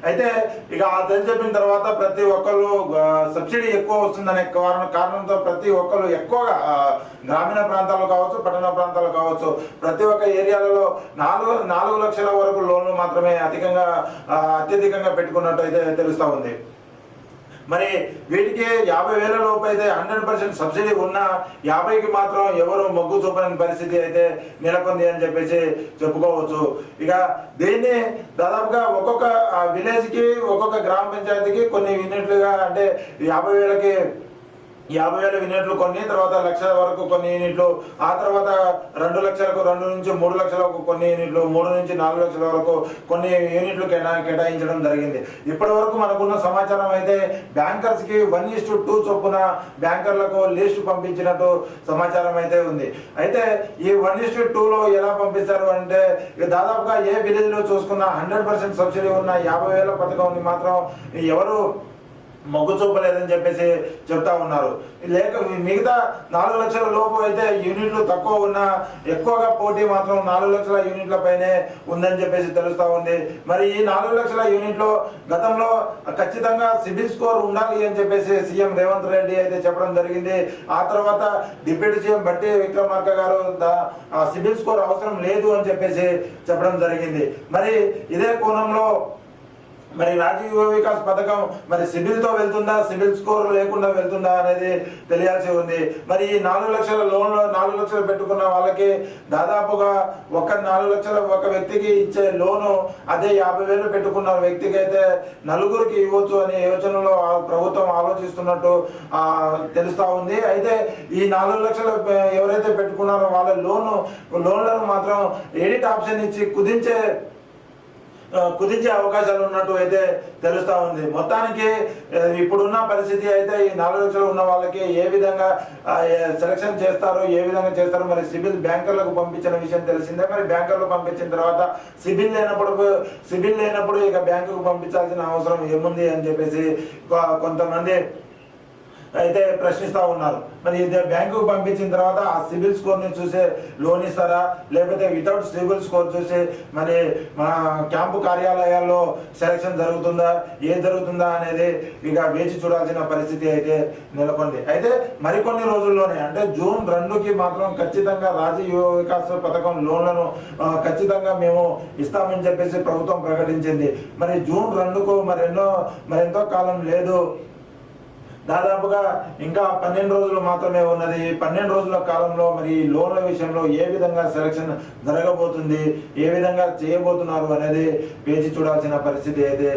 అయితే ఇక చెప్పిన తర్వాత ప్రతి ఒక్కళ్ళు సబ్సిడీ ఎక్కువ వస్తుందనే కారణంతో ప్రతి ఒక్కళ్ళు ఎక్కువగా గ్రామీణ ప్రాంతాల్లో కావచ్చు, పట్టణ ప్రాంతాల్లో కావచ్చు, ప్రతి ఒక్క ఏరియాలలో 4 లక్షల వరకు లోన్లు మాత్రమే అత్యధికంగా పెట్టుకున్నట్టు అయితే తెలుస్తూ ఉంది. మరి వీటికి 50,000 లోపు అయితే 100% సబ్సిడీ ఉన్న 50కి మాత్రం ఎవరు మొగ్గు చూపని పరిస్థితి అయితే నెలకొంది అని చెప్పేసి చెప్పుకోవచ్చు. ఇక దీన్ని దాదాపుగా ఒక్కొక్క విలేజ్కి, ఒక్కొక్క గ్రామ పంచాయతీకి కొన్ని యూనిట్లుగా, అంటే 50,000కి 50,000 యూనిట్లు కొన్ని, తర్వాత 1,00,000 వరకు కొన్ని యూనిట్లు, ఆ తర్వాత 2 లక్షలకు 2 నుంచి 3 లక్షలకు కొన్ని యూనిట్లు, 3 నుంచి 4 లక్షల వరకు కొన్ని యూనిట్లు కేటాయించడం జరిగింది. ఇప్పటి వరకు మనకున్న సమాచారం అయితే బ్యాంకర్స్ కి 1:2 చొప్పున బ్యాంకర్లకు లిస్ట్ పంపించినట్టు సమాచారం అయితే ఉంది. అయితే ఈ 1:2లో ఎలా పంపిస్తారు అంటే దాదాపుగా ఏ విలేజ్ లో చూసుకున్న 100% సబ్సిడీ ఉన్న 50,000 పథకం మాత్రం ఎవరు మొగ్గు చూపలేదని చెప్పేసి చెప్తా ఉన్నారు. లేక మిగతా 4 లక్షల లోపు అయితే యూనిట్లు తక్కువ ఉన్న, ఎక్కువగా పోటీ మాత్రం 4 లక్షల యూనిట్ల పైనే ఉందని చెప్పేసి తెలుస్తా ఉంది. మరి ఈ 4 లక్షల యూనిట్లో గతంలో ఖచ్చితంగా సిబిల్ స్కోర్ ఉండాలి అని చెప్పేసి సీఎం రేవంత్ రెడ్డి అయితే చెప్పడం జరిగింది. ఆ తర్వాత డిప్యూటీ సీఎం బట్టి విక్రమార్క గారు సిబిల్ స్కోర్ అవసరం లేదు అని చెప్పేసి చెప్పడం జరిగింది. మరి ఇదే కోణంలో మరి రాజీవ్ యువ వికాస్ పథకం మరి సిబిల్ తో వెళ్తుందా, సిబిల్ స్కోర్ లేకుండా వెళ్తుందా అనేది తెలియాల్సి ఉంది. మరి ఈ 4 లక్షల లోన్లు 4 లక్షలు పెట్టుకున్న వాళ్ళకి దాదాపుగా 4 లక్షల ఒక వ్యక్తికి ఇచ్చే లోను అదే 50,000 పెట్టుకున్న వ్యక్తికి అయితే 4గురికి ఇవ్వచ్చు అనే యోచనలో ప్రభుత్వం ఆలోచిస్తున్నట్టు తెలుస్తా ఉంది. అయితే ఈ 4 లక్షలు ఎవరైతే పెట్టుకున్నారో వాళ్ళ లోన్లను మాత్రం ఎడిట్ ఆప్షన్ ఇచ్చి కుదించే అవకాశాలు ఉన్నట్టు అయితే తెలుస్తా ఉంది. మొత్తానికి ఇప్పుడున్న పరిస్థితి అయితే ఈ 4 లక్షలు ఉన్న వాళ్ళకి ఏ విధంగా సెలక్షన్ చేస్తారు, ఏ విధంగా చేస్తారు, మరి సిబిల్ బ్యాంకర్లకు పంపించిన విషయం తెలిసిందే. మరి బ్యాంకర్లకు పంపించిన తర్వాత సిబిల్ లేనప్పుడు ఇక బ్యాంకుకు పంపించాల్సిన అవసరం ఏముంది అని చెప్పేసి కొంతమంది అయితే ప్రశ్నిస్తూ ఉన్నారు. మరి బ్యాంకుకు పంపించిన తర్వాత ఆ సిబిల్ స్కోర్ని చూసే లోన్ ఇస్తారా, లేకపోతే వితౌట్ సిబిల్ స్కోర్ చూసి మరి మన క్యాంపు కార్యాలయాల్లో సెలక్షన్ జరుగుతుందా అనేది ఇక వేచి చూడాల్సిన పరిస్థితి అయితే నెలకొంది. అయితే మరికొన్ని రోజుల్లోనే, అంటే June 2కి మాత్రం ఖచ్చితంగా రాజీవ్ యువ వికాస్ పథకం లోన్లను ఖచ్చితంగా మేము ఇస్తామని చెప్పేసి ప్రభుత్వం ప్రకటించింది. మరి June 2కు మరెంతో కాలం లేదు. దాదాపుగా ఇంకా 12 రోజులు మాత్రమే ఉన్నది. 12 రోజుల కాలంలో మరి లోన్ల విషయంలో ఏ విధంగా సెలక్షన్ జరగబోతుంది, ఏ విధంగా చేయబోతున్నారు అనేది వేచి చూడాల్సిన పరిస్థితి అయితే